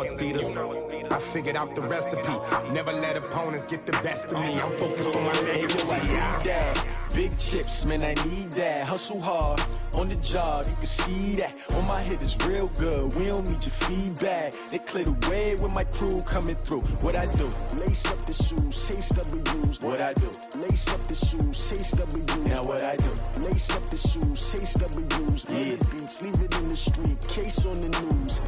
it's beat us. I figured out the recipe. Never let opponents get the best of me. I'm focused on my legacy. Big chips, man, I need that. Hustle hard on the job, you can see that. On my head is real good. We don't need your feedback. They clear the way with my crew coming through. What I do? Lace up the shoes, chase W's. What I do? Lace up the shoes, chase W's. Now what I do? Lace up the shoes, chase W's. Yeah, beats, leave it in the street. Case on the news.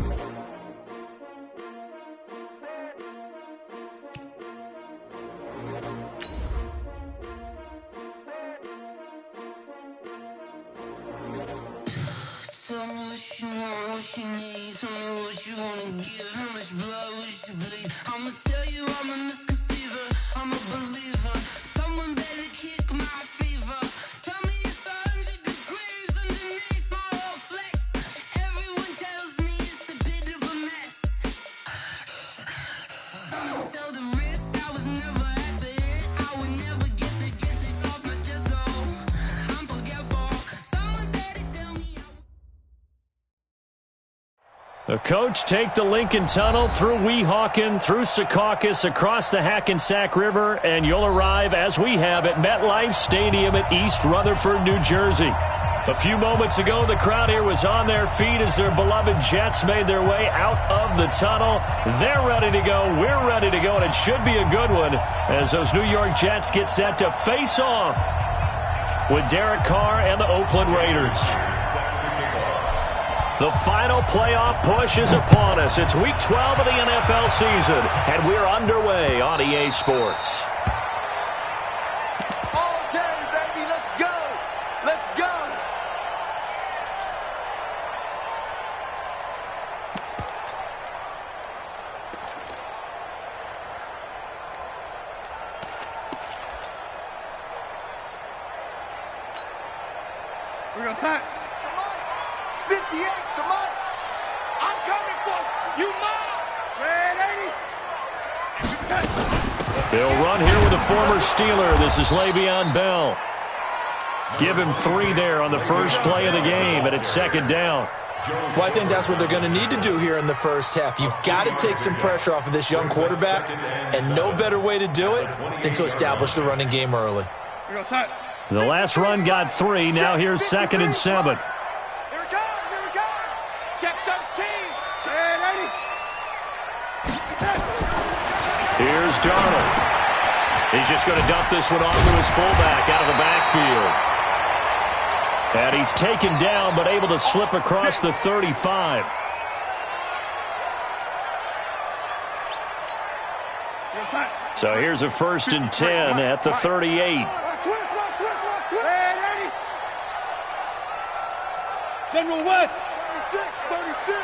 Tell me what you want, what you need. Tell me what you wanna give. How much blood would you bleed? I'ma tell you I'm a misconceiver. I'm a believer. Someone better kick my fever. Tell me it's 100 degrees underneath my whole flesh. Everyone tells me it's a bit of a mess. I'ma tell the risk I was never at the end. I would never get it off my chest. Oh, I'm forgetful. Someone better tell me. The coach take the Lincoln Tunnel through Weehawken, through Secaucus, across the Hackensack River, and you'll arrive, as we have, at MetLife Stadium at East Rutherford, New Jersey. A few moments ago, the crowd here was on their feet as their beloved Jets made their way out of the tunnel. They're ready to go. We're ready to go, and it should be a good one as those New York Jets get set to face off with Derek Carr and the Oakland Raiders. The final playoff push is upon us. It's Week 12 of the NFL season, and we're underway on EA Sports. Okay, baby, let's go. Let's go. We're going to sack. 58, come on. I'm coming for you, Mom. Ready? They'll run here with a former Steeler. This is Le'Veon Bell. Give him 3 there on the first play of the game, and it's second down. Well, I think that's what they're going to need to do here in the first half. You've got to take some pressure off of this young quarterback, and no better way to do it than to establish the running game early. The last run got 3. Now here's 2nd and 7. Here's Darnold. He's just going to dump this one off to his fullback out of the backfield. And he's taken down, but able to slip across the 35. So here's a 1st and 10 at the 38. General West. 36.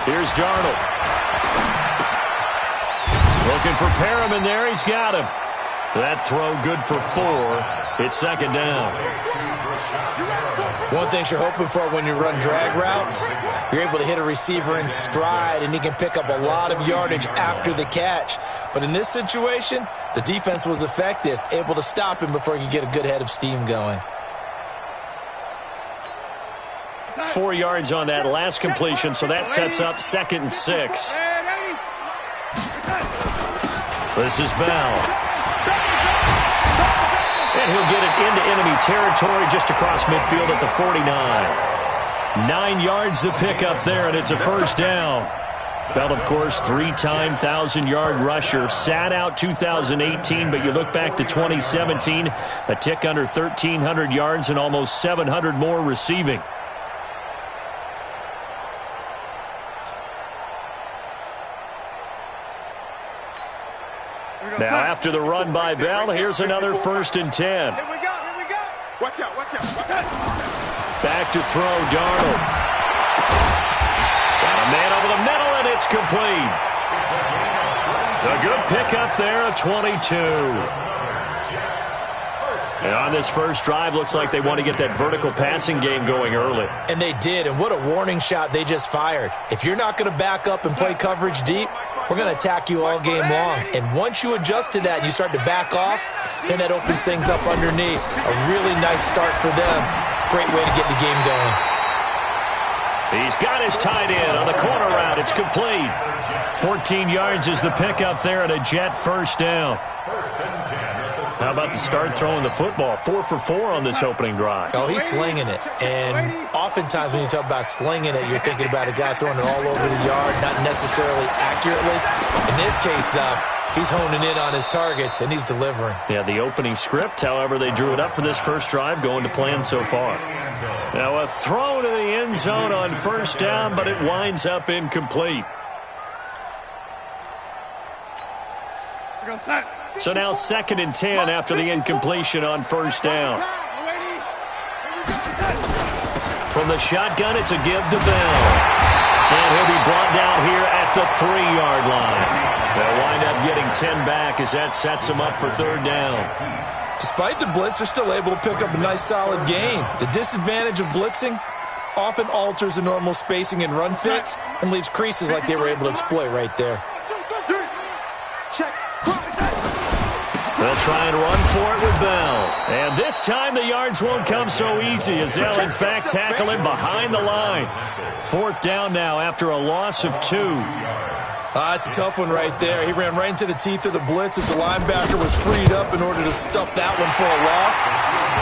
Here's Darnold. Looking for Perriman there. He's got him. That throw good for 4. It's second down. One thing you're hoping for when you run drag routes, you're able to hit a receiver in stride, and he can pick up a lot of yardage after the catch. But in this situation, the defense was effective, able to stop him before he could get a good head of steam going. 4 yards on that last completion, so that sets up 2nd and 6. This is Bell. And he'll get it into enemy territory just across midfield at the 49. 9 yards to pick up there, and it's a first down. Bell, of course, 3-time 1,000-yard rusher. Sat out 2018, but you look back to 2017, a tick under 1,300 yards and almost 700 more receiving. Now, after the run by Bell, here's another 1st and 10. Here we go. Watch out. Back to throw, Darnold. Got a man over the middle, and it's complete. A good pickup there, a 22. And on this first drive, looks like they want to get that vertical passing game going early. And they did, and what a warning shot they just fired. If you're not going to back up and play coverage deep, we're going to attack you all game long. And once you adjust to that and you start to back off, then that opens things up underneath. A really nice start for them. Great way to get the game going. He's got his tight end on the corner route. It's complete. 14 yards is the pickup there and a Jet first down. How about the start throwing the football? 4 for 4 on this opening drive. Oh, he's slinging it. And oftentimes when you talk about slinging it, you're thinking about a guy throwing it all over the yard, not necessarily accurately. In this case, though, he's honing in on his targets, and he's delivering. Yeah, the opening script, however, they drew it up for this first drive, going to plan so far. Now a throw to the end zone on first down, but it winds up incomplete. So now 2nd and 10 after the incompletion on first down. From the shotgun, it's a give to Bell. And he'll be brought down here at the 3-yard line. They'll wind up getting 10 back as that sets them up for 3rd down. Despite the blitz, they're still able to pick up a nice, solid gain. The disadvantage of blitzing often alters the normal spacing and run fits and leaves creases like they were able to exploit right there. They'll try and run for it with Bell. And this time the yards won't come so easy as they'll, in fact, tackle him behind the line. 4th down now after a loss of 2. It's a tough one right there. He ran right into the teeth of the blitz as the linebacker was freed up in order to stuff that one for a loss.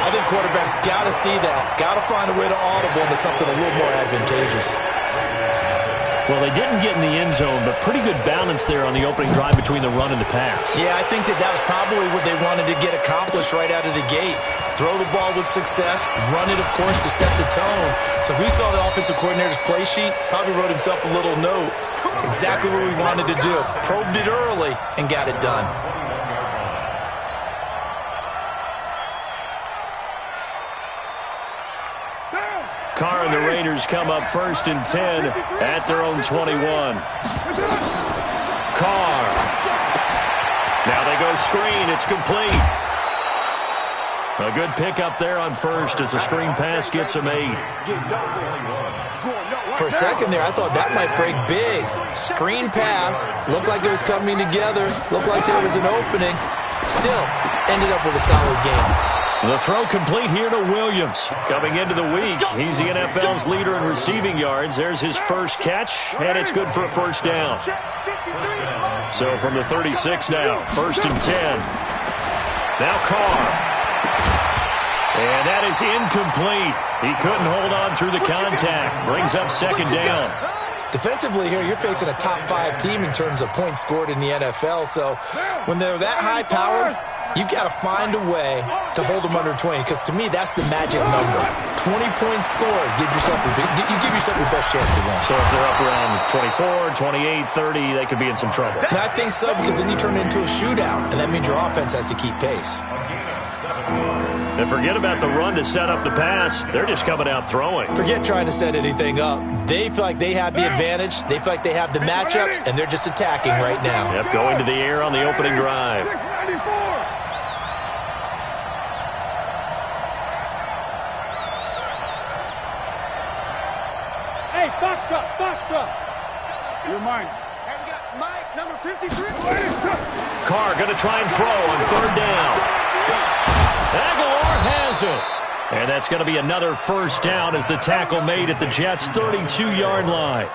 I think quarterbacks got to see that. Got to find a way to audible into something a little more advantageous. Well, they didn't get in the end zone, but pretty good balance there on the opening drive between the run and the pass. Yeah, I think that was probably what they wanted to get accomplished right out of the gate. Throw the ball with success, run it, of course, to set the tone. So who saw the offensive coordinator's play sheet? Probably wrote himself a little note. Exactly what we wanted to do. Probed it early and got it done. Carr and the Raiders come up 1st and 10 at their own 21. Carr. Now they go screen. It's complete. A good pickup there on first as the screen pass gets him 8. For a second there, I thought that might break big. Screen pass. Looked like it was coming together. Looked like there was an opening. Still, ended up with a solid game. The throw complete here to Williams. Coming into the week, he's the NFL's leader in receiving yards. There's his first catch, and it's good for a first down. So from the 36 now, 1st and 10. Now Carr. And that is incomplete. He couldn't hold on through the contact. Brings up 2nd down. Defensively here, you're facing a top 5 team in terms of points scored in the NFL. So when they're that high-powered, you've got to find a way to hold them under 20, because to me, that's the magic number. 20 points scored, you give yourself your best chance to win. So if they're up around 24, 28, 30, they could be in some trouble. And I think so, because then you turn it into a shootout, and that means your offense has to keep pace. And forget about the run to set up the pass. They're just coming out throwing. Forget trying to set anything up. They feel like they have the advantage. They feel like they have the matchups, and they're just attacking right now. Yep, going to the air on the opening drive. Hey, box drop. You're mine. Hey, we got Mike, number 53. Carr going to try and throw on 3rd down. Aguilar has it. And that's going to be another first down as the tackle made at the Jets' 32-yard line.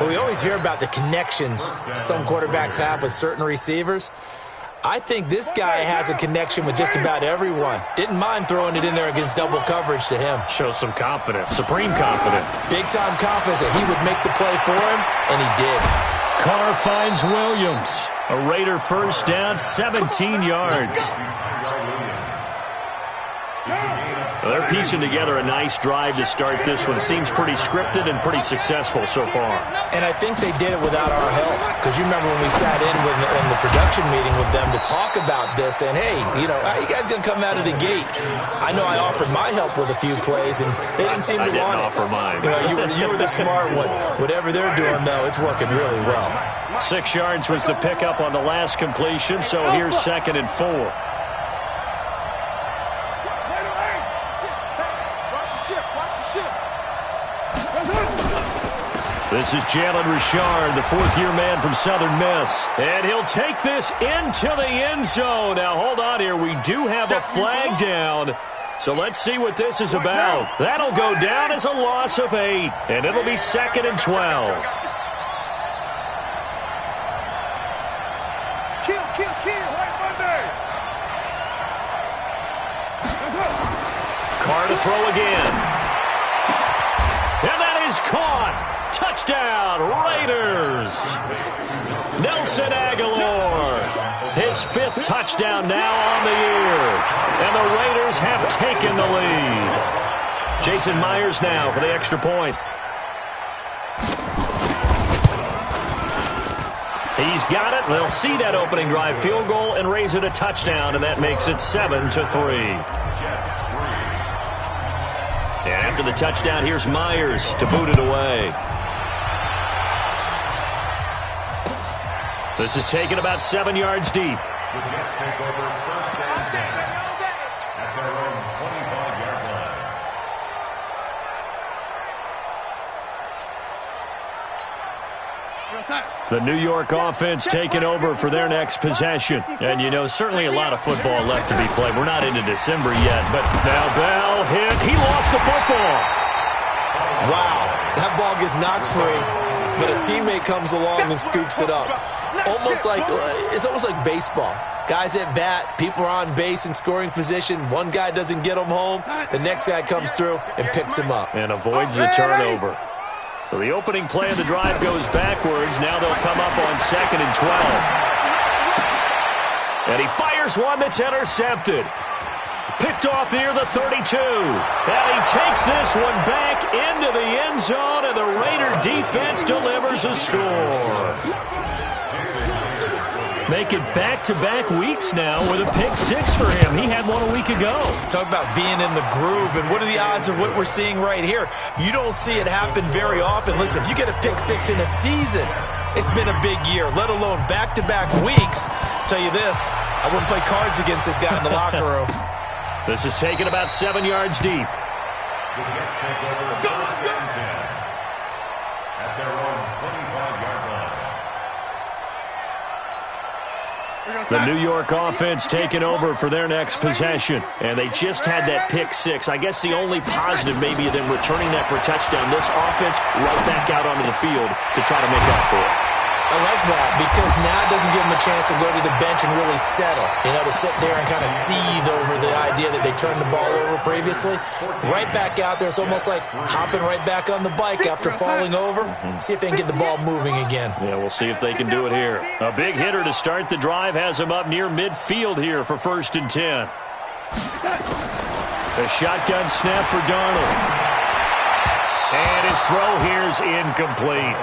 Well, we always hear about the connections some quarterbacks have with certain receivers. I think this guy has a connection with just about everyone. Didn't mind throwing it in there against double coverage to him. Shows some confidence, supreme confidence. Big-time confidence that he would make the play for him, and he did. Carr finds Williams. A Raider first down, 17 yards. Well, they're piecing together a nice drive to start this one. Seems pretty scripted and pretty successful so far. And I think they did it without our help. Because you remember when we sat in the production meeting with them to talk about this, and hey, how you guys going to come out of the gate? I know I offered my help with a few plays, and they didn't seem to want it. I didn't offer mine. You were the smart one. Whatever they're doing, though, it's working really well. 6 yards was the pickup on the last completion, so here's 2nd and 4. This is Jalen Richard, the fourth-year man from Southern Miss. And he'll take this into the end zone. Now, hold on here. We do have a flag down. So let's see what this is about. That'll go down as a loss of 8. And it'll be 2nd and 12. Carr to throw again. And that is caught. Touchdown, Raiders. Nelson Aguilar. His 5th touchdown now on the year. And the Raiders have taken the lead. Jason Myers now for the extra point. He's got it. They'll see that opening drive field goal and raise it a touchdown, and that makes it 7-3. And after the touchdown, here's Myers to boot it away. This is taken about 7 yards deep. The Jets take over first and 10 at their own 25-yard line. The New York offense taking over for their next possession. And, you know, certainly a lot of football left to be played. We're not into December yet, but now Bell hit. He lost the football. Wow, that ball gets knocked free, but a teammate comes along and scoops it up. It's almost like baseball. Guys at bat, people are on base in scoring position. One guy doesn't get him home. The next guy comes through and picks him up. And avoids the turnover. So the opening play of the drive goes backwards. Now they'll come up on 2nd and 12. And he fires one that's intercepted. Picked off near the 32. And he takes this one back into the end zone, and the Raider defense delivers a score. Make it back-to-back weeks now with a pick-6 for him. He had one a week ago. Talk about being in the groove, and what are the odds of what we're seeing right here? You don't see it happen very often. Listen, if you get a pick-6 in a season, it's been a big year, let alone back-to-back weeks. I'll tell you this, I wouldn't play cards against this guy in the locker room. This is taken about 7 yards deep. The Jets take over first and 10 at their own 25-yard line. The New York offense taking over for their next possession. And they just had that pick-6. I guess the only positive maybe of them returning that for a touchdown. This offense right back out onto the field to try to make up for it. I like that because now it doesn't give them a chance to go to the bench and really settle. You know, to sit there and kind of seethe over the idea that they turned the ball over previously. Right back out there. It's almost like hopping right back on the bike after falling over. See if they can get the ball moving again. Yeah, we'll see if they can do it here. A big hitter to start the drive has him up near midfield here for 1st and 10. A shotgun snap for Darnold. And his throw here's incomplete.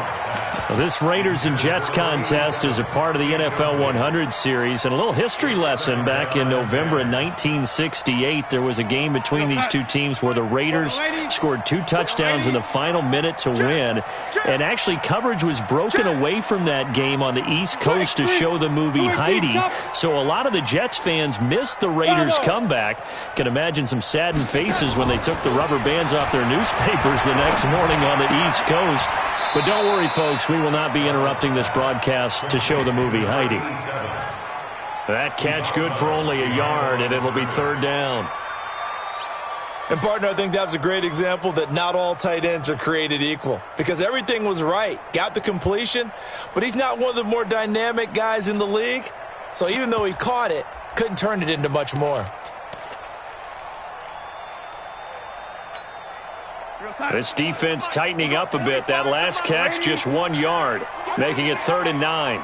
This Raiders and Jets contest is a part of the NFL 100 series. And a little history lesson back in November of 1968. There was a game between these two teams where the Raiders scored 2 touchdowns in the final minute to win. And actually coverage was broken away from that game on the East Coast to show the movie Heidi. So a lot of the Jets fans missed the Raiders' comeback. Can imagine some saddened faces when they took the rubber bands off their newspapers the next morning on the East Coast. But don't worry, folks, we will not be interrupting this broadcast to show the movie Heidi. That catch good for only a yard, and it'll be 3rd down. And, partner, I think that was a great example that not all tight ends are created equal because everything was right. Got the completion, but he's not one of the more dynamic guys in the league. So even though he caught it, couldn't turn it into much more. This defense tightening up a bit. That last catch just 1 yard, making it 3rd and 9.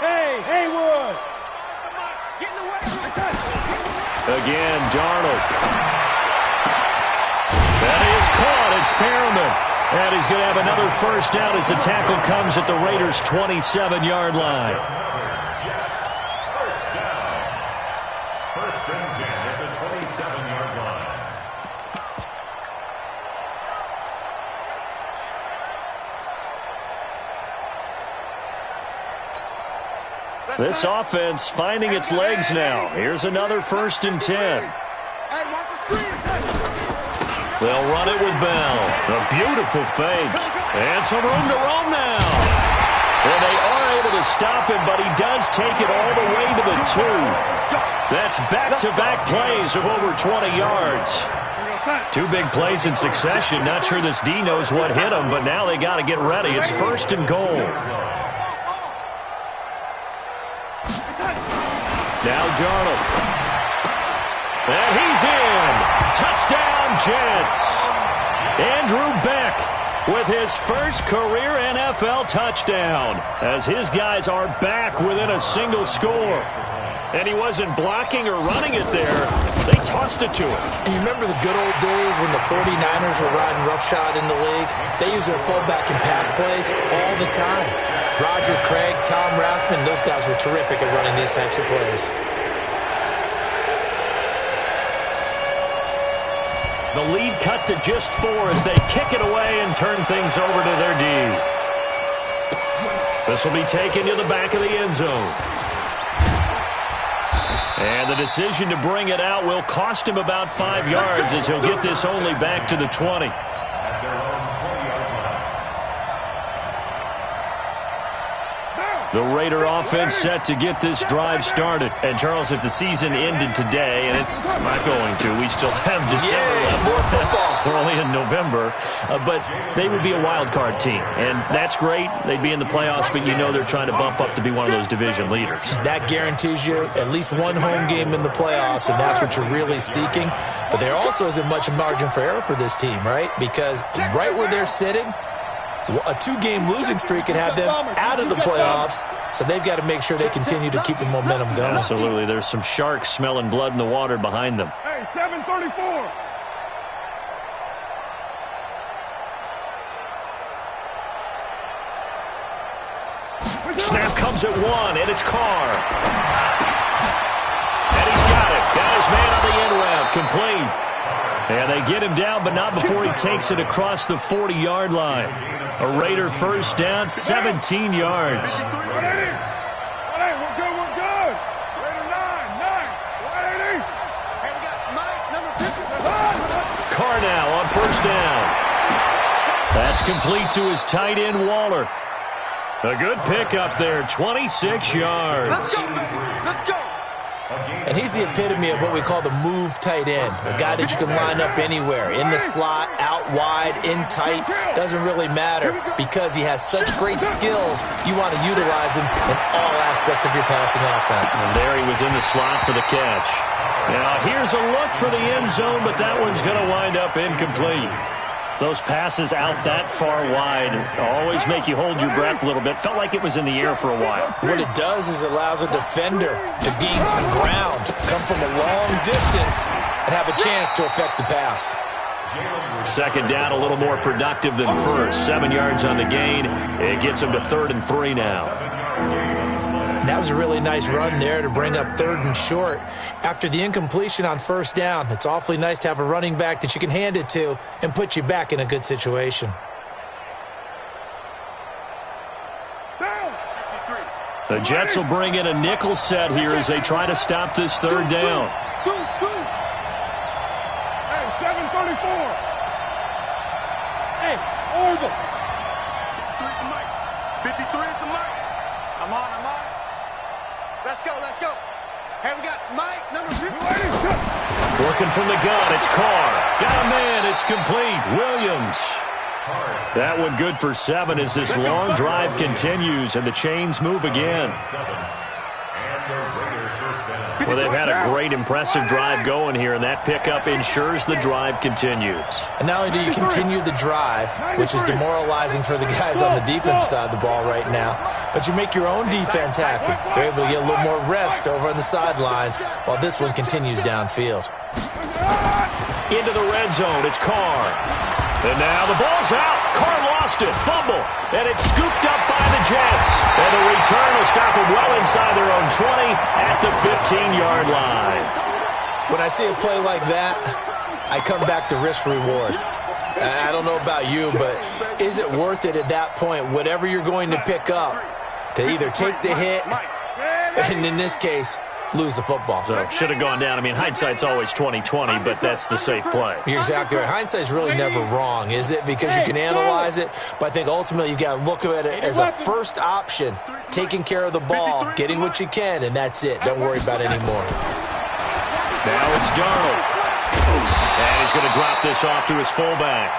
Hey, Haywood! Again, Darnold. That is caught. It's Perriman. And he's going to have another 1st down as the tackle comes at the Raiders' 27-yard line. Jets, 1st down. 1st and 10 at the 27-yard line. This offense finding its legs now. Here's another 1st and 10. They'll run it with Bell. A beautiful fake. And some room to roam now. And they are able to stop him, but he does take it all the way to the 2. That's back-to-back plays of over 20 yards. 2 big plays in succession. Not sure this D knows what hit him, but now they got to get ready. It's 1st and goal. Now Darnold. And he's in. Touchdown, Jets. Andrew Beck with his first career NFL touchdown as his guys are back within a single score. And he wasn't blocking or running it there. They tossed it to him. And you remember the good old days when the 49ers were riding roughshod in the league? They used their fullback and pass plays all the time. Roger Craig, Tom Rathman, those guys were terrific at running these types of plays. The lead cut to just 4 as they kick it away and turn things over to their D. This will be taken to the back of the end zone. And the decision to bring it out will cost him about 5 yards as he'll get this only back to the 20. The Raider offense set to get this drive started. And, Charles, if the season ended today, and it's not going to, we still have December left. We're only in November. But they would be a wild card team. And that's great. They'd be in the playoffs, but you know they're trying to bump up to be one of those division leaders. That guarantees you at least one home game in the playoffs, and that's what you're really seeking. But there also isn't much margin for error for this team, right? Because right where they're sitting, a 2-game losing streak could have them out of the playoffs, so they've got to make sure they continue to keep the momentum going. Absolutely. There's some sharks smelling blood in the water behind them. Hey, 734. Snap comes at 1, and it's Carr. And he's got it. Got his man on the end route. Complete. And they get him down, but not before he takes it across the 40-yard line. A Raider first down, 17 yards. We're good. We're good. Raider 9. 180. Hey, we got Mike, number 50. Carr now on first down. That's complete to his tight end, Waller. A good pickup there, 26 yards. Let's go. Let's go. And he's the epitome of what we call the move tight end, a guy that you can line up anywhere, in the slot, out wide, in tight, doesn't really matter because he has such great skills. You want to utilize him in all aspects of your passing offense. And there he was in the slot for the catch. Now here's a look for the end zone, but that one's going to wind up incomplete. Those passes out that far wide always make you hold your breath a little bit. Felt like it was in the air for a while. What it does is it allows a defender to gain some ground, come from a long distance, and have a chance to affect the pass. Second down, a little more productive than first. 7 yards on the gain. It gets him to 3rd and 3 now. And that was a really nice run there to bring up 3rd and short. After the incompletion on first down, it's awfully nice to have a running back that you can hand it to and put you back in a good situation. The Jets will bring in a nickel set here as they try to stop this 3rd down. Hey, 734. Hey, Orville. 53 is the mic. 53 is the mic. I'm on. Let's go. Hey, we got Mike, number 50. Working from the gun, it's Carr. Got a man, it's complete. Williams. That one good for 7 as this long drive continues and the chains move again. Well, they've had a great, impressive drive going here, and that pickup ensures the drive continues. And not only do you continue the drive, which is demoralizing for the guys on the defense side of the ball right now, but you make your own defense happy. They're able to get a little more rest over on the sidelines while this one continues downfield. Into the red zone, it's Carr. And now the ball's out. Carr lost it. Fumble. And it's scooped up by the Jets. And the return will stop them well inside their own 20 at the 15-yard line. When I see a play like that, I come back to risk-reward. I don't know about you, but is it worth it at that point, whatever you're going to pick up, to either take the hit, and in this case, lose the football. So should have gone down. I mean, hindsight's always 20/20, but that's the safe play. You're exactly right. Hindsight's really never wrong, is it? Because you can analyze it, but I think ultimately you got to look at it as a first option, taking care of the ball, getting what you can, and that's it. Don't worry about it anymore. Now it's Darnold. And he's going to drop this off to his fullback.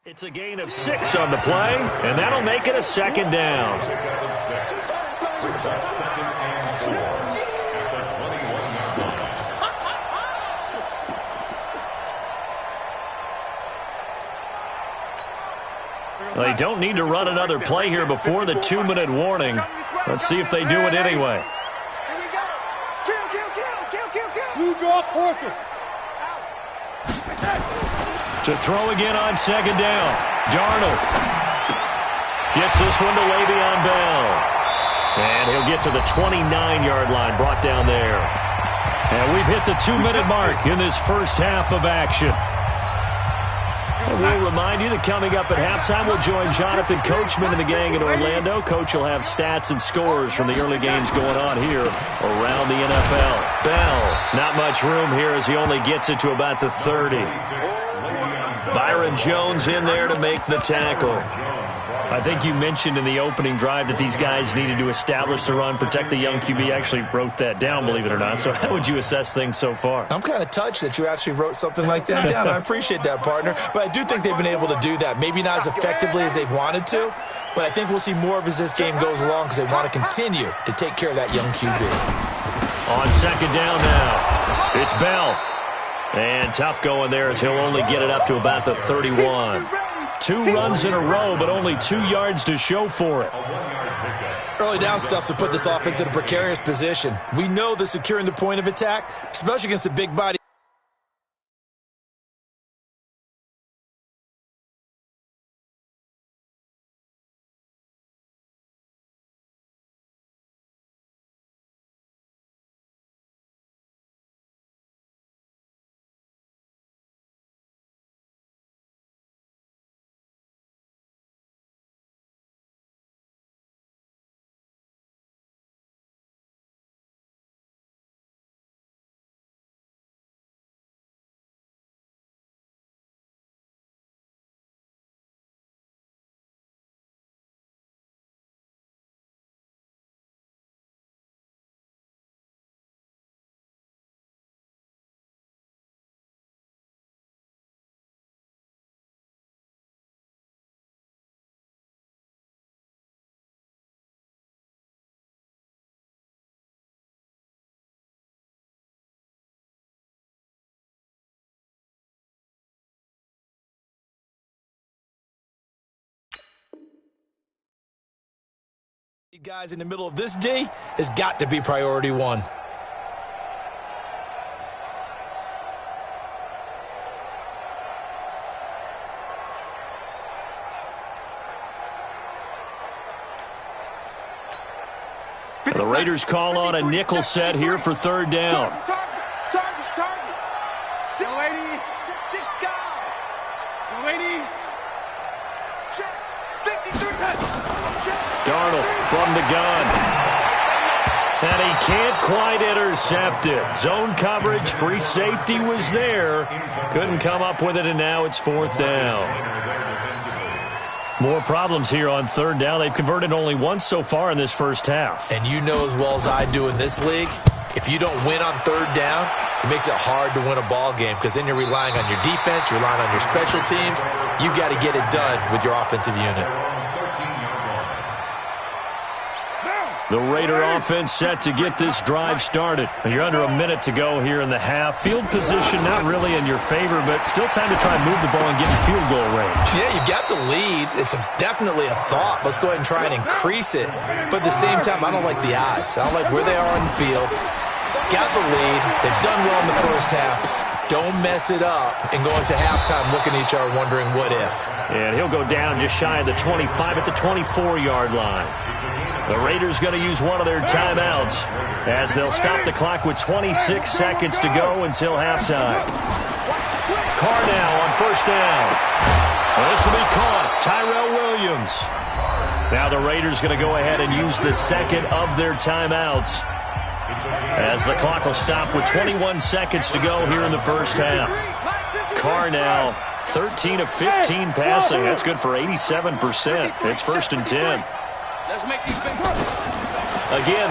It's a gain of 6 on the play, and that'll make it a second down. They don't need to run another play here before the 2-minute warning. Let's see if they do it anyway. Here we go. Kill. Blue draw Corker. To throw again on second down. Darnold gets this one to Le'Veon Bell. And he'll get to the 29-yard line, brought down there. And we've hit the 2-minute mark in this first half of action. And we'll remind you that coming up at halftime, we'll join Jonathan Coachman and the gang in Orlando. Coach will have stats and scores from the early games going on here around the NFL. Bell, not much room here as he only gets it to about the 30. Byron Jones in there to make the tackle. I think you mentioned in the opening drive that these guys needed to establish the run, protect the young QB. I actually wrote that down, believe it or not. So how would you assess things so far? I'm kind of touched that you actually wrote something like that down. I appreciate that, partner. But I do think they've been able to do that. Maybe not as effectively as they've wanted to, but I think we'll see more of as this game goes along because they want to continue to take care of that young QB. On second down now, it's Bell. And tough going there as he'll only get it up to about the 31. 2 runs in a row, but only 2 yards to show for it. Early down stuff to put this offense in a precarious position. We know that securing the point of attack, especially against a big body. Guys in the middle of this D has got to be priority 1. The Raiders call on a nickel set here for third down. Target. Still lady. Still lady. Check. 53 touch. Darnold from the gun. And he can't quite intercept it. Zone coverage, free safety was there. Couldn't come up with it, and now it's fourth down. More problems here on third down. They've converted only once so far in this first half. And you know as well as I do in this league, if you don't win on third down, it makes it hard to win a ball game because then you're relying on your defense, you're relying on your special teams. You've got to get it done with your offensive unit. The Raider offense set to get this drive started. You're under a minute to go here in the half. Field position not really in your favor, but still time to try and move the ball and get in field goal range. Yeah, you got the lead. It's definitely a thought. Let's go ahead and try and increase it. But at the same time, I don't like the odds. I don't like where they are on the field. Got the lead. They've done well in the first half. Don't mess it up and go into halftime looking at each other wondering what if. And he'll go down just shy of the 25 at the 24-yard line. The Raiders going to use one of their timeouts as they'll stop the clock with 26 seconds to go until halftime. Carr now on first down. Well, this will be caught. Tyrell Williams. Now the Raiders going to go ahead and use the second of their timeouts as the clock will stop with 21 seconds to go here in the first half. Carr now 13 of 15 passing. That's good for 87%. It's 1st and 10. Again,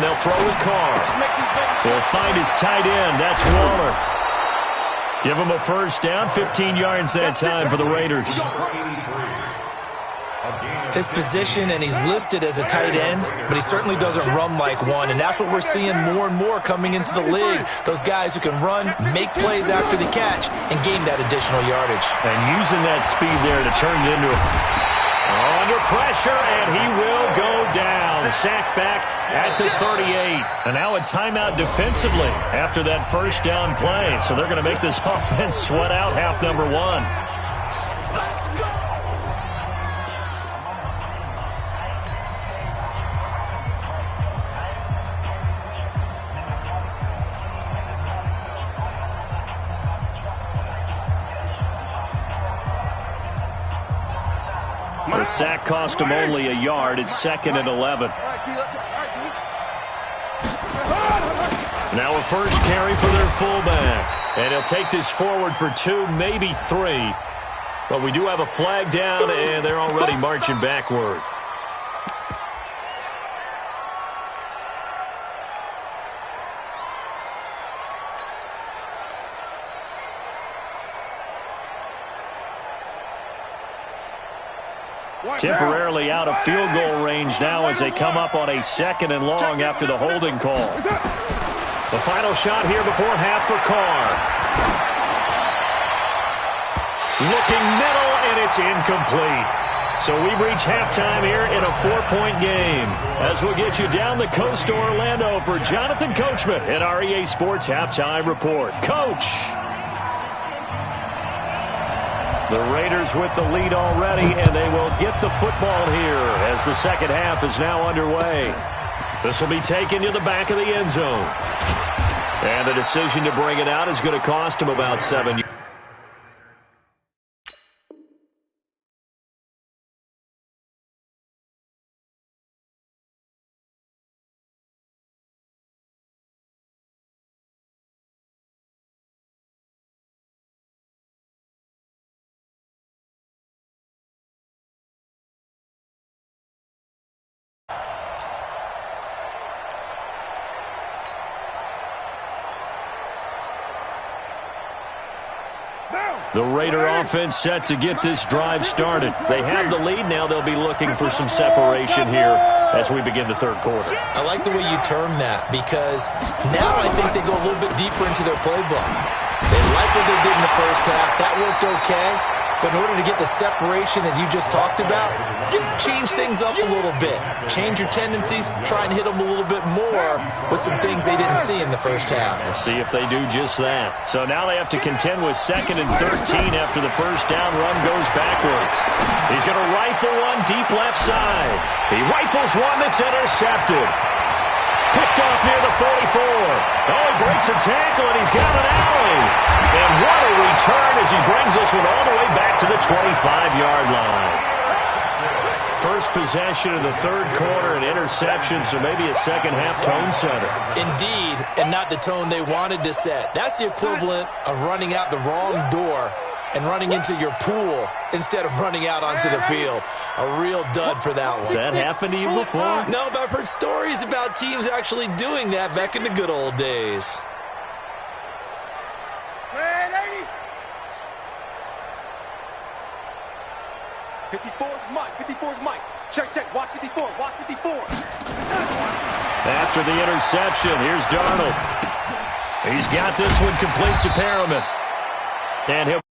they'll throw with Carr. He'll find his tight end. That's Waller. Give him a first down. 15 yards that time for the Raiders. His position, and he's listed as a tight end, but he certainly doesn't run like one, and that's what we're seeing more and more coming into the league. Those guys who can run, make plays after the catch, and gain that additional yardage. And using that speed there to turn it into under pressure, and he will go down. Sacked back at the 38. And now a timeout defensively after that first down play. So they're going to make this offense sweat out half number one. The sack cost him only a yard. It's 2nd and 11. Now a first carry for their fullback. And he'll take this forward for 2, maybe 3. But we do have a flag down, and they're already marching backward. Temporarily out of field goal range now as they come up on a 2nd and long after the holding call. The final shot here before half for Carr. Looking middle, and it's incomplete. So we've reached halftime here in a 4-point game. As we'll get you down the coast to Orlando for Jonathan Coachman at our EA Sports Halftime Report. Coach! The Raiders with the lead already, and they will get the football here as the second half is now underway. This will be taken to the back of the end zone. And the decision to bring it out is going to cost him about 7 yards. The Raider offense set to get this drive started. They have the lead. Now they'll be looking for some separation here as we begin the third quarter. I like the way you term that because now I think they go a little bit deeper into their playbook. They like what they did in the first half. That worked okay. But in order to get the separation that you just talked about, change things up a little bit. Change your tendencies. Try and hit them a little bit more with some things they didn't see in the first half. We'll see if they do just that. So now they have to contend with 2nd and 13 after the first down run goes backwards. He's going to rifle one deep left side. He rifles one that's intercepted. Picked off near the 44. Oh, he breaks a tackle, and he's got an alley. And what a return as he brings this one all the way back to the 25-yard line. First possession of the third quarter, an interception, so maybe a second-half tone setter. Indeed, and not the tone they wanted to set. That's the equivalent of running out the wrong door and running into your pool instead of running out onto the field. A real dud for that one. Has that happened to you before? No, but I've heard stories about teams actually doing that back in the good old days. Mike. 54's Mike. Check. Watch 54. After the interception, here's Darnold. He's got this one complete to Perriman. And he'll